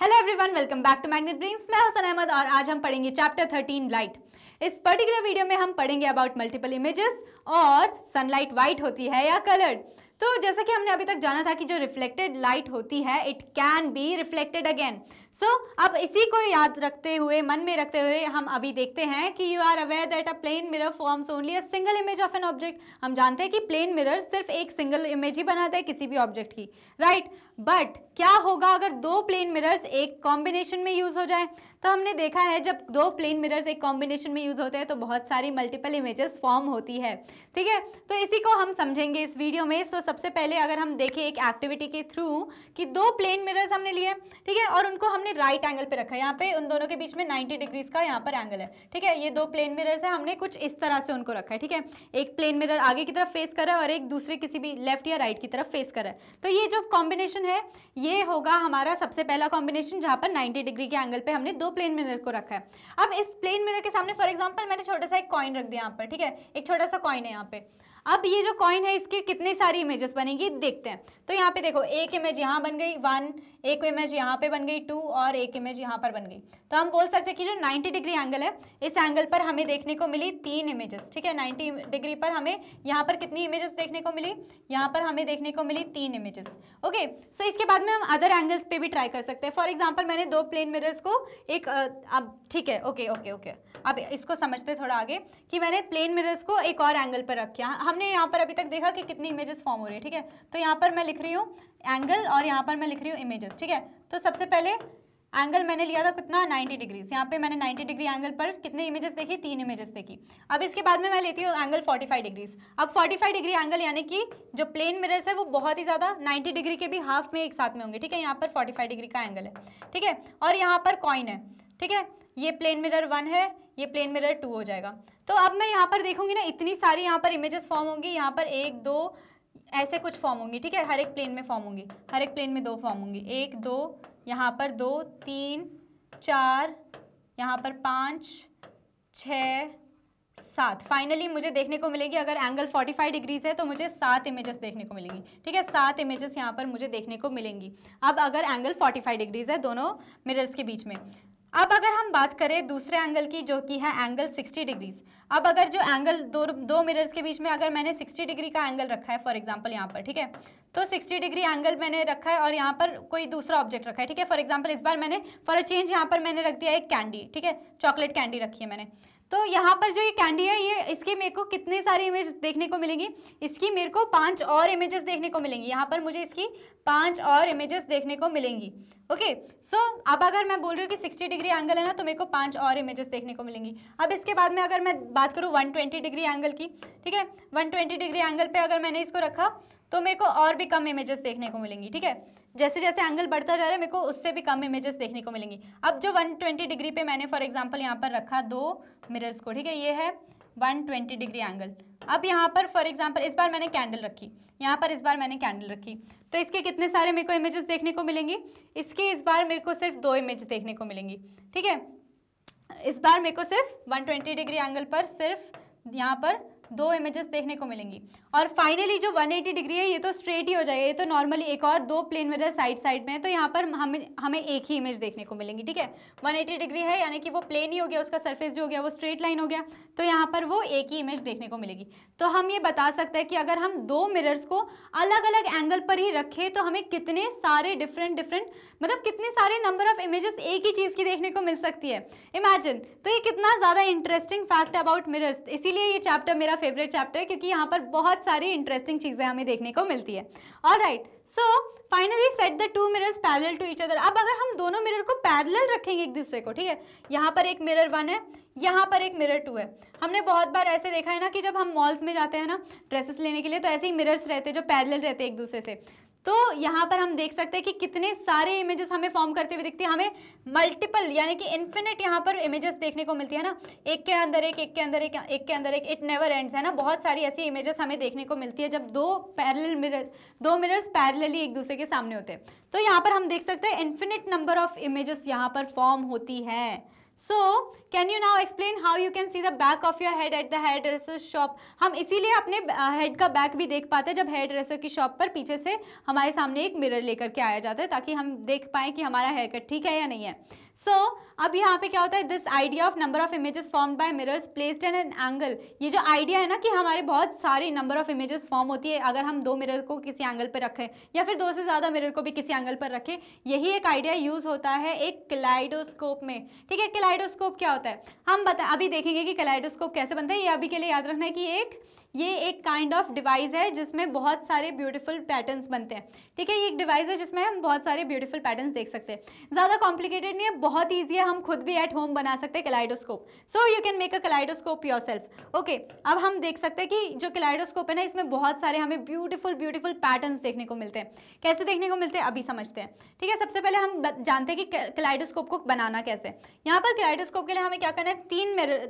Hello everyone, welcome back to magnet brains. मैं हसन अहमद और आज हम पढ़ेंगे चैप्टर 13 लाइट। इस पर्टिकुलर वीडियो में हम पढ़ेंगे अबाउट मल्टीपल इमेजेस और सनलाइट वाइट होती है या कलर्ड। तो जैसा कि हमने अभी तक जाना था कि जो रिफ्लेक्टेड लाइट होती है it can be reflected again. अब इसी को याद रखते हुए, मन में रखते हुए हम अभी देखते हैं कि you are aware that a plane mirror forms only a single image of an object. हम जानते हैं कि प्लेन मिरर सिर्फ एक सिंगल इमेज ही बनाता है किसी भी ऑब्जेक्ट की, राइट। बट क्या होगा अगर दो प्लेन मिरर्स एक कॉम्बिनेशन में यूज हो जाए? तो हमने देखा है जब दो प्लेन मिरर्स एक कॉम्बिनेशन में यूज होते हैं तो बहुत सारी मल्टीपल इमेजेस फॉर्म होती है, ठीक है। तो इसी को हम समझेंगे इस वीडियो में। सबसे पहले अगर हम देखें एक एक्टिविटी के थ्रू कि दो प्लेन मिरर्स हमने लिए, ठीक है, और उनको हमने राइट एंगल पे रखा है। यहाँ पे उन दोनों के बीच में 90 डिग्रीज का यहाँ पर एंगल है, ठीक है। ये दो प्लेन मिरर्स है, हमने कुछ इस तरह से उनको रखा है, ठीक है। एक प्लेन मिरर आगे की तरफ फेस कर रहा है और एक दूसरे किसी भी लेफ्ट या राइट की तरफ फेस कर रहा है। तो ये जो कॉम्बिनेशन है ये होगा हमारा सबसे पहला कॉम्बिनेशन जहां पर 90 डिग्री के एंगल पे हमने दो प्लेन मिरर को रखा है। अब इस प्लेन मिरर के सामने फॉर एग्जांपल मैंने छोटा सा एक कॉइन रख दिया यहाँ पर, ठीक है। एक छोटा सा कॉइन है यहाँ पे। अब ये जो कॉइन है इसके कितने सारी इमेजेस बनेगी देखते हैं। तो यहाँ पे देखो, एक इमेज यहाँ बन गई 1, एक इमेज यहाँ पे बन गई 2 और एक इमेज यहाँ पर बन गई। तो हम बोल सकते हैं कि जो 90 डिग्री एंगल है इस एंगल पर हमें देखने को मिली 3 इमेजेस, ठीक है। 90 डिग्री पर हमें यहाँ पर कितनी इमेजेस देखने को मिली? यहाँ पर हमें देखने को मिली 3 इमेजेस, ओके। सो इसके बाद में हम अदर एंगल्स पे भी ट्राई कर सकते हैं। फॉर एग्जाम्पल मैंने दो प्लेन मिरर्स को एक अब ठीक है, ओके ओके ओके, अब इसको समझते थोड़ा आगे कि मैंने प्लेन मिरर्स को एक और एंगल पर रखा। हमने यहाँ पर अभी तक देखा कि कितनी इमेजेस फॉर्म हो रही है, ठीक है। तो यहाँ पर मैं लिख रही हूँ एंगल और यहाँ पर मैं लिख रही हूँ इमेजेस, ठीक है। तो सबसे पहले एंगल मैंने लिया था कितना, 90 डिग्रीज। यहाँ पे मैंने 90 डिग्री एंगल पर कितने इमेजेस देखी? 3 इमेजेस देखी। अब इसके बाद में मैं लेती हूँ एंगल 45 डिग्रीज। अब 45 डिग्री एंगल यानी कि जो प्लेन मिरर्स है वो बहुत ही ज़्यादा 90 डिग्री के भी हाफ में एक साथ में होंगे, ठीक है। यहाँ पर 45 डिग्री का एंगल है, ठीक है। और यहाँ पर कॉइन है, ठीक है। ये प्लेन मिरर 1 है, ये प्लेन मिरर 2 हो जाएगा। तो अब मैं यहाँ पर देखूंगी ना, इतनी सारी यहाँ पर इमेजेस फॉर्म होंगी। यहाँ पर 1 2 ऐसे कुछ फॉर्म होंगी, ठीक है। हर एक प्लेन में फॉर्म होंगी, हर एक प्लेन में 2 फॉर्म होंगी। 1 2, यहाँ पर 2 3 4, यहाँ पर 5 6 7। फाइनली मुझे देखने को मिलेगी, अगर एंगल 45 डिग्रीज है तो मुझे 7 इमेजेस देखने को मिलेंगी, ठीक है। 7 इमेजेस यहाँ पर मुझे देखने को मिलेंगी। अब अगर एंगल 45 डिग्रीज है दोनों मिरर्स के बीच में। अब अगर हम बात करें दूसरे एंगल की जो कि है एंगल 60 डिग्रीज। अब अगर जो एंगल दो मिरर्स के बीच में अगर मैंने 60 डिग्री का एंगल रखा है फॉर एग्जांपल यहाँ पर, ठीक है। तो 60 डिग्री एंगल मैंने रखा है और यहाँ पर कोई दूसरा ऑब्जेक्ट रखा है, ठीक है। फॉर एग्जांपल इस बार मैंने फॉर अ चेंज यहाँ पर मैंने रख दिया एक कैंडी, ठीक है। चॉकलेट कैंडी रखी है मैंने। तो यहाँ पर जो ये कैंडी है ये इसके मेरे को कितने सारे इमेज देखने को मिलेंगी? इसकी मेरे को 5 और इमेजेस देखने को मिलेंगी। यहाँ पर मुझे इसकी 5 और इमेजेस देखने को मिलेंगी, ओके। सो अब अगर मैं बोल रही हूँ कि 60 डिग्री एंगल है ना, तो मेरे को 5 और इमेजेस देखने को मिलेंगी। अब इसके बाद में अगर मैं बात करूँ 120 डिग्री एंगल की, ठीक है। 120 डिग्री एंगल पे अगर मैंने इसको रखा तो मेरे को और भी कम इमेजेस देखने को मिलेंगी, ठीक है। जैसे जैसे एंगल बढ़ता जा रहा है मेरे को उससे भी कम इमेजेस देखने को मिलेंगी। अब जो 120 डिग्री पे मैंने फॉर एग्जांपल यहाँ पर रखा 2 मिरर्स को, ठीक है। ये है 120 डिग्री एंगल। अब यहाँ पर फॉर एग्जांपल इस बार मैंने कैंडल रखी, यहाँ पर इस बार मैंने कैंडल रखी, तो इसके कितने सारे मेरे को इमेजेस देखने को मिलेंगी? इसके इस बार मेरे को सिर्फ 2 इमेज देखने को मिलेंगी, ठीक है। इस बार मेरे को सिर्फ 120 डिग्री एंगल पर सिर्फ यहाँ पर 2 इमेजेस देखने को मिलेंगी। और फाइनली जो 180 डिग्री है ये तो स्ट्रेट ही हो जाएगा, ये तो नॉर्मली एक और 2 प्लेन मिरर साइड साइड में है, तो यहाँ पर हमें एक ही इमेज देखने को मिलेंगी, ठीक है। 180 डिग्री है यानी कि वो प्लेन ही हो गया, उसका सरफेस जो हो गया वो स्ट्रेट लाइन हो गया, तो यहाँ पर वो एक ही इमेज देखने को मिलेगी। तो हम ये बता सकते हैं कि अगर हम 2 मिरर्स को अलग अलग एंगल पर ही रखें तो हमें कितने सारे डिफरेंट मतलब कितने सारे नंबर ऑफ इमेजेस एक ही चीज़ की देखने को मिल सकती है, इमेजिन। तो ये कितना ज़्यादा इंटरेस्टिंग फैक्ट अबाउट मिरर्स, इसीलिए ये चैप्टर मेरा फेवरेट चैप्टर है क्योंकि यहाँ पर बहुत सारी इंटरेस्टिंग चीजें हमें देखने को मिलती है। Alright, so finally set the 2 mirrors parallel to each other. अब अगर हम दोनों मिरर को पैरेलल रखेंगे एक दूसरे को, ठीक है। यहाँ पर एक मिरर 1 है, यहाँ पर एक मिरर 2 है। हमने बहुत बार ऐसे देखा है ना कि जब हम मॉल्स में जाते हैं ना ड्रेसेस लेने के लिए, तो ऐसे ही मिरर्स रहते हैं जो पैरेलल रहते हैं एक दूसरे से। तो यहाँ पर हम देख सकते हैं कि कितने सारे इमेजेस हमें फॉर्म करते हुए दिखती है। हमें मल्टीपल यानी कि इन्फिनिट यहाँ पर इमेजेस देखने को मिलती है ना, एक के अंदर एक, एक के अंदर एक, एक के अंदर एक, इट नेवर एंड्स, है ना। बहुत सारी ऐसी इमेजेस हमें देखने को मिलती है जब दो मिरर्स पैरेलली एक दूसरे के सामने होते हैं। तो यहाँ पर हम देख सकते हैं इन्फिनिट नंबर ऑफ इमेजेस यहाँ पर फॉर्म होती है। So can you now explain how you can see the back of your head at the hair dresser shop. हम इसीलिए अपने हेड का बैक भी देख पाते हैं जब हेयर ड्रेसर की शॉप पर पीछे से हमारे सामने एक मिरर लेकर के आया जाता है, ताकि हम देख पाएँ कि हमारा हेयर कट ठीक है या नहीं है। सो अब यहाँ पे क्या होता है, this idea of number of images formed by mirrors placed in an angle. ये जो आइडिया है ना कि हमारे बहुत सारी नंबर ऑफ इमेजेस फॉर्म होती है अगर हम दो मिरर को किसी एंगल पर रखें या फिर दो से ज़्यादा मिरर को भी किसी एंगल पर रखें, यही एक आइडिया यूज़ होता है एक कलाइडोस्कोप में। ठीक है, कलाइडोस्कोप क्या होता है हम अभी देखेंगे कि कलाइडोस्कोप कैसे बनता है। ये अभी के लिए याद रखना है कि ये एक काइंड ऑफ डिवाइस है जिसमें बहुत सारे ब्यूटीफुल पैटर्न्स बनते हैं। ठीक है, ये एक डिवाइस है जिसमें हम बहुत सारे ब्यूटीफुल पैटर्न्स देख सकते हैं। ज़्यादा कॉम्प्लिकेटेड नहीं है, बहुत ईजी है, हम खुद भी एट होम बना सकते हैं kaleidoscope. So you can make a kaleidoscope yourself. Okay, अब हम देख सकते हैं कि जो कलाइडोस्कोप है ना, इसमें बहुत सारे हमें ब्यूटीफुल पैटर्न्स देखने को मिलते हैं। कैसे देखने को मिलते हैं अभी समझते हैं। ठीक है, सबसे पहले हम जानते हैं कि कलाइडोस्कोप को बनाना कैसे। यहाँ पर कलाइडोस्कोप के लिए हमें क्या करना है,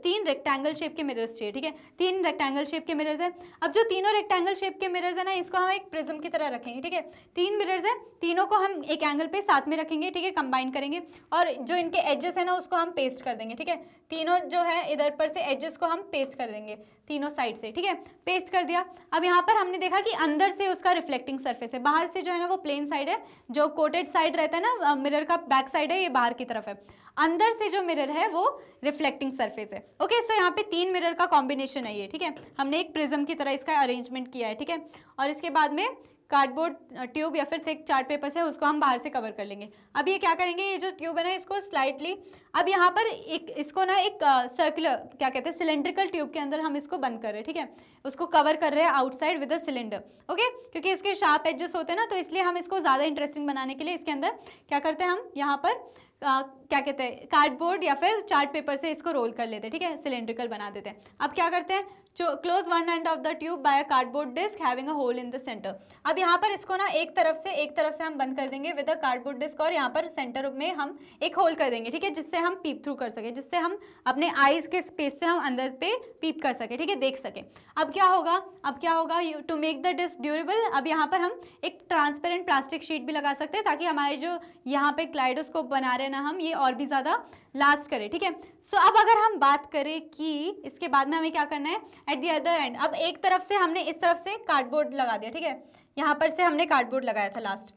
तीन रेक्टेंगल शेप के मिरर्स चाहिए। ठीक है, 3 रेक्टेंगल शेप के मिरर्स है। अब जो तीनों रेक्टेंगल शेप के मिरर्स है ना, इसको हम एक प्रिज्म की तरह रखेंगे। ठीक है, 3 मिरर्स है, तीनों को हम एक एंगल पे साथ में रखेंगे। ठीक है, कंबाइन करेंगे और जो इनके एजेस है ना उसको हम पेस्ट कर देंगे। ठीक है, तीनों जो है इधर पर से एजेस को हम पेस्ट कर देंगे तीनों साइड से। ठीक है, पेस्ट कर दिया। अब यहाँ पर हमने देखा कि अंदर से उसका रिफ्लेक्टिंग सरफेस है, बाहर से जो है ना वो प्लेन साइड है, जो कोटेड साइड रहता है ना मिरर का बैक साइड है, ये बाहर की तरफ है। अंदर से जो मिरर है वो रिफ्लेक्टिंग सरफेस है। ओके, सो यहाँ पे 3 मिरर का कॉम्बिनेशन है ये। ठीक है, हमने एक प्रिज्म की तरह इसका अरेंजमेंट किया है। ठीक है, और इसके बाद में कार्डबोर्ड ट्यूब या फिर थिक चार्ट पेपर से उसको हम बाहर से कवर कर लेंगे। अब ये क्या करेंगे, ये जो ट्यूब है ना इसको स्लाइटली, अब यहाँ पर इसको ना एक सर्कुलर क्या कहते हैं सिलेंड्रिकल ट्यूब के अंदर हम इसको बंद कर रहे हैं। ठीक है, उसको कवर कर रहे हैं outside with a cylinder. Okay, क्योंकि इसके शार्प एजेस होते हैं ना, तो इसलिए हम इसको ज़्यादा इंटरेस्टिंग बनाने के लिए इसके अंदर क्या करते हैं, हम यहाँ पर क्या कहते हैं कार्डबोर्ड या फिर चार्ट पेपर से इसको रोल कर लेते हैं। ठीक है, सिलेंड्रिकल बना देते हैं। अब क्या करते हैं, close one end of the tube by a cardboard disc having a hole in the centre. अब यहाँ पर इसको ना एक तरफ से हम बंद कर देंगे विद अ कार्डबोर्ड डिस्क, और यहाँ पर सेंटर में हम एक होल कर देंगे। ठीक है, जिससे हम पीप थ्रू कर सके, जिससे हम अपने आईज के स्पेस से हम अंदर पे पीप कर सके। ठीक है, देख सके। अब क्या होगा to make the disc durable, अब यहाँ पर हम एक ट्रांसपेरेंट प्लास्टिक शीट भी लगा सकते हैं ताकि हमारे जो यहाँ पे कलाइडोस्कोप बना रहे हैं ना हम, ये और भी ज़्यादा लास्ट करें। ठीक है, सो अब अगर हम बात करें कि इसके बाद में हमें क्या करना है, एट द अदर एंड, अब एक तरफ से हमने इस तरफ से कार्डबोर्ड लगा दिया। ठीक है, यहाँ पर से हमने कार्डबोर्ड लगाया था लास्ट।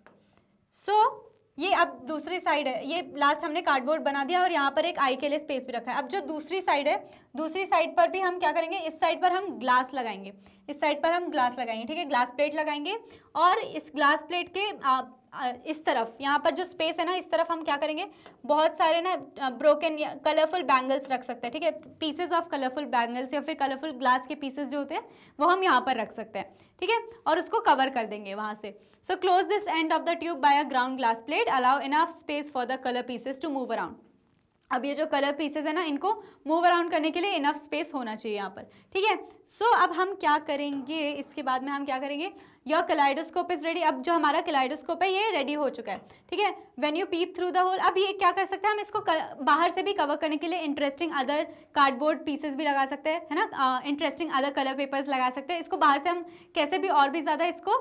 सो ये अब दूसरी साइड है, ये लास्ट हमने कार्डबोर्ड बना दिया और यहाँ पर एक आई के लिए स्पेस भी रखा है। अब जो दूसरी साइड है, दूसरी साइड पर भी हम क्या करेंगे, इस साइड पर हम ग्लास लगाएंगे, इस साइड पर हम ग्लास लगाएंगे। ठीक है, ग्लास प्लेट लगाएंगे और इस ग्लास प्लेट के इस तरफ यहाँ पर जो स्पेस है ना, इस तरफ हम क्या करेंगे, बहुत सारे ना ब्रोकन कलरफुल बैंगल्स रख सकते हैं। ठीक है, पीसेस ऑफ कलरफुल बैंगल्स या फिर कलरफुल ग्लास के पीसेस जो होते हैं वो हम यहाँ पर रख सकते हैं। ठीक है, और उसको कवर कर देंगे वहाँ से। So close this end of the tube by a ground glass plate, allow enough space for the colour pieces to move around. अब ये जो कलर पीसेस है ना, इनको मूव अराउंड करने के लिए इनफ स्पेस होना चाहिए यहाँ पर। ठीक है, सो अब हम क्या करेंगे, इसके बाद में हम क्या करेंगे, योर कलाइडोस्कोप इज रेडी। अब जो हमारा कलाइडोस्कोप है ये रेडी हो चुका है। ठीक है, when you peep through the hole, अब ये क्या कर सकते हैं, हम इसको बाहर से भी कवर करने के लिए इंटरेस्टिंग अदर कार्डबोर्ड पीसेस भी लगा सकते हैं, है ना, इंटरेस्टिंग अदर कलर पेपर्स लगा सकते हैं। इसको बाहर से हम कैसे भी और भी ज़्यादा इसको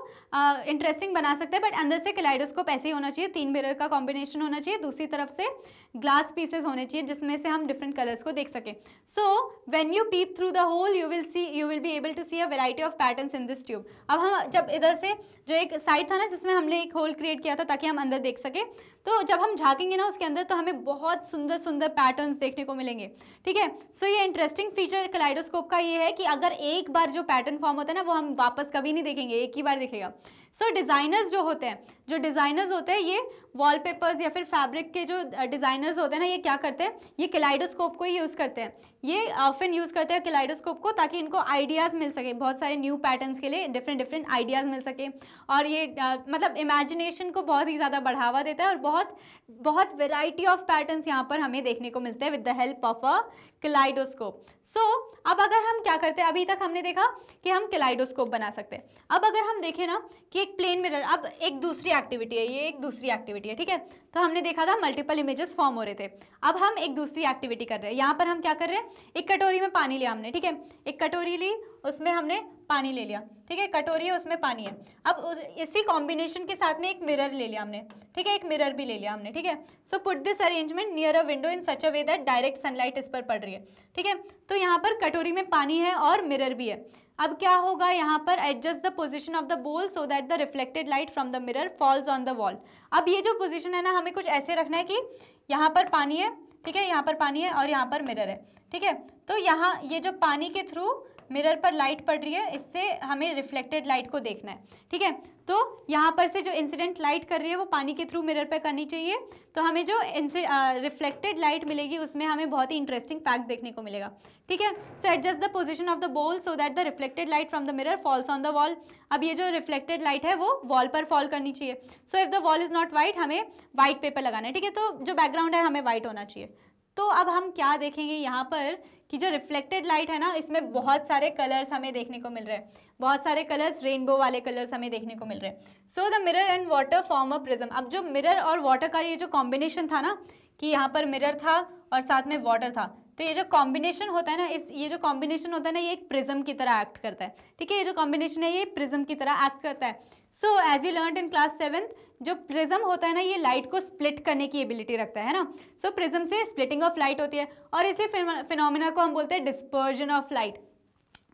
इंटरेस्टिंग बना सकते हैं, बट अंदर से कलाइडोस्कोप ऐसे ही होना चाहिए, 3 मिरर का कॉम्बिनेशन होना चाहिए, दूसरी तरफ से ग्लास पीसेस होने चाहिए जिसमें से हम डिफरेंट कलर्स को देख सकें। So when you peep through the hole you will be able to see a variety of patterns in this tube. अब हम जब इधर से जो एक साइड था ना जिसमें हमने एक होल क्रिएट किया था ताकि हम अंदर देख सके, तो जब हम झांकेंगे ना उसके अंदर तो हमें बहुत सुंदर सुंदर पैटर्न्स देखने को मिलेंगे। ठीक है, सो ये इंटरेस्टिंग फीचर कलाइडोस्कोप का ये है कि अगर एक बार जो पैटर्न फॉर्म होता है ना वो हम वापस कभी नहीं देखेंगे, एक ही बार दिखेगा। सो डिज़ाइनर्स जो होते हैं ये वॉलपेपर्स या फिर फैब्रिक के जो डिज़ाइनर्स होते हैं ना, ये क्या करते हैं, ये कलाइडोस्कोप को ही यूज़ करते हैं। ये ऑफन यूज़ करते हैं कलाइडोस्कोप को ताकि इनको आइडियाज़ मिल सके, बहुत सारे न्यू पैटर्न्स के लिए डिफरेंट आइडियाज़ मिल सके, और ये मतलब इमेजिनेशन को बहुत ही ज़्यादा बढ़ावा देता है और बहुत वैरायटी ऑफ पैटर्न्स यहाँ पर हमें देखने को मिलते हैं with the help of a kaleidoscope. अब अगर हम क्या करते हैं, अभी तक हमने देखा कि हम कैलाइडोस्कोप बना सकते हैं। अब अगर हम देखें ना कि एक प्लेन मिरर, अब एक दूसरी एक्टिविटी है, ये एक दूसरी एक्टिविटी है, ठीक है। तो हमने देखा था मल्टीपल इमेजेस फॉर्म हो रहे थे, अब हम एक दूसरी एक्टिविटी कर रहे हैं। यहाँ पर हम क्या कर रहे हैं, एक कटोरी में पानी लिया हमने, ठीक है, एक कटोरी ली, उसमें हमने पानी ले लिया, ठीक है, कटोरी है उसमें पानी है। अब इसी कॉम्बिनेशन के साथ में एक मिरर ले लिया हमने, ठीक है, एक मिरर भी ले लिया हमने, ठीक है। So put this arrangement near a window in such a way that direct sunlight इस पर पड़ रही है, ठीक है। तो यहाँ पर कटोरी में पानी है और मिरर भी है। अब क्या होगा, यहाँ पर adjust the position of the bowl so that the reflected light from the mirror falls on the wall. अब ये जो पोजीशन है ना, हमें कुछ ऐसे रखना है कि यहाँ पर पानी है, ठीक है, यहाँ पर पानी है और यहाँ पर मिरर है, ठीक है। तो यहाँ ये जो पानी के थ्रू मिरर पर लाइट पड़ रही है, इससे हमें रिफ्लेक्टेड लाइट को देखना है, ठीक है। तो यहाँ पर से जो इंसिडेंट लाइट कर रही है वो पानी के थ्रू मिरर पे करनी चाहिए, तो हमें जो रिफ्लेक्टेड लाइट मिलेगी उसमें हमें बहुत ही इंटरेस्टिंग फैक्ट देखने को मिलेगा, ठीक है। So adjust the position of the bowl so that the reflected light from the mirror falls on the wall. अब ये जो रिफ्लेक्टेड लाइट है वो वॉल पर फॉल करनी चाहिए। So if the wall is not white, हमें वाइट पेपर लगाना है, ठीक है। तो जो बैकग्राउंड है हमें वाइट होना चाहिए। तो अब हम क्या देखेंगे यहाँ पर कि जो रिफ्लेक्टेड लाइट है ना, इसमें बहुत सारे कलर्स हमें देखने को मिल रहे हैं, बहुत सारे कलर्स, रेनबो वाले कलर्स हमें देखने को मिल रहे हैं। So the mirror and water form a prism. अब जो मिरर और वाटर का ये जो कॉम्बिनेशन था ना, कि यहाँ पर मिरर था और साथ में वाटर था, तो ये जो कॉम्बिनेशन होता है ना, ये जो कॉम्बिनेशन होता है ना, ये एक प्रिज्म की तरह एक्ट करता है, ठीक है। ये जो कॉम्बिनेशन है ये प्रिज्म की तरह एक्ट करता है। So as you learned in class 7th, जो प्रिज्म होता है ना, ये लाइट को स्प्लिट करने की एबिलिटी रखता है ना। सो प्रिज्म से स्प्लिटिंग ऑफ लाइट होती है और इसी फिनोमिना को हम बोलते हैं डिस्पर्जन ऑफ लाइट।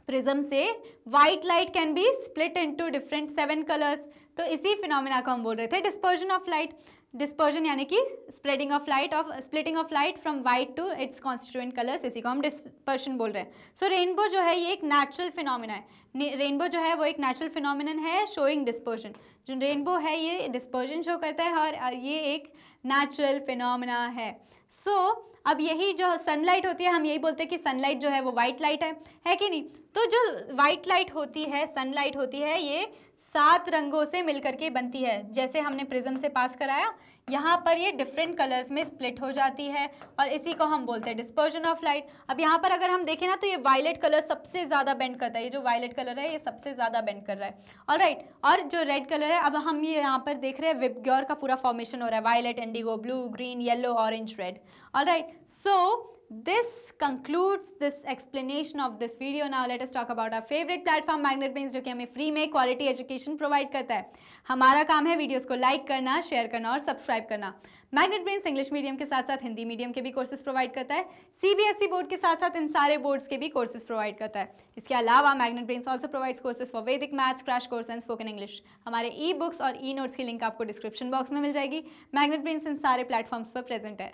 प्रिज्म से white light can be split into different 7 colours, तो इसी फिनोमिना को हम बोल रहे थे डिस्पर्जन ऑफ लाइट। डिस्पर्जन यानी कि spreading of light, of splitting of light from white to its constituent colours, इसी को हम डिस्पर्शन बोल रहे हैं। सो रेनबो जो है ये एक नेचुरल फिनोमिना है। रेनबो जो है वो एक नेचुरल फिनोमिनन है शोइंग डिस्पर्शन। जो रेनबो है ये डिस्पर्शन शो करता है और ये एक नेचुरल फिनोमिना है। सो अब यही जो सनलाइट होती है, हम यही बोलते हैं कि सनलाइट जो है वो वाइट लाइट है कि नहीं। तो जो वाइट लाइट होती है, सनलाइट होती है, ये 7 रंगों से मिलकर के बनती है। जैसे हमने प्रिज्म से पास कराया, यहाँ पर ये डिफरेंट कलर्स में स्प्लिट हो जाती है और इसी को हम बोलते हैं डिस्पर्जन ऑफ लाइट। अब यहाँ पर अगर हम देखें ना, तो ये वायलेट कलर सबसे ज़्यादा बेंड करता है। ये जो वायलेट कलर है ये सबसे ज़्यादा बेंड कर रहा है, ऑलराइट। और जो रेड कलर है, अब हम ये यहाँ पर देख रहे हैं विबग्योर का पूरा फॉर्मेशन हो रहा है, violet, indigo, blue, green, yellow, orange, red, alright. So this concludes this explanation of this video. Now let us talk about our favorite platform MagnetBrainz, जो कि हमें फ्री में क्वालिटी एजुकेशन प्रोवाइड करता है। हमारा काम है वीडियोस को लाइक करना, शेयर करना और सब्सक्राइब करना। MagnetBrainz इंग्लिश मीडियम के साथ साथ हिंदी मीडियम के भी कोर्सेज प्रोवाइड करता है, CBSE बोर्ड के साथ साथ इन सारे बोर्ड्स के भी कोर्सेज प्रोवाइड करता है। इसके अलावा MagnetBrainz also provides courses for Vedic maths, crash course and spoken English. हमारे ई बुक्स और ई नोट्स की लिंक आपको डिस्क्रिप्शन बॉक्स में मिल जाएगी। MagnetBrainz इन सारे प्लेटफॉर्म्स पर प्रेजेंट है।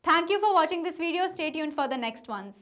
Thank you for watching this video. Stay tuned for the next ones.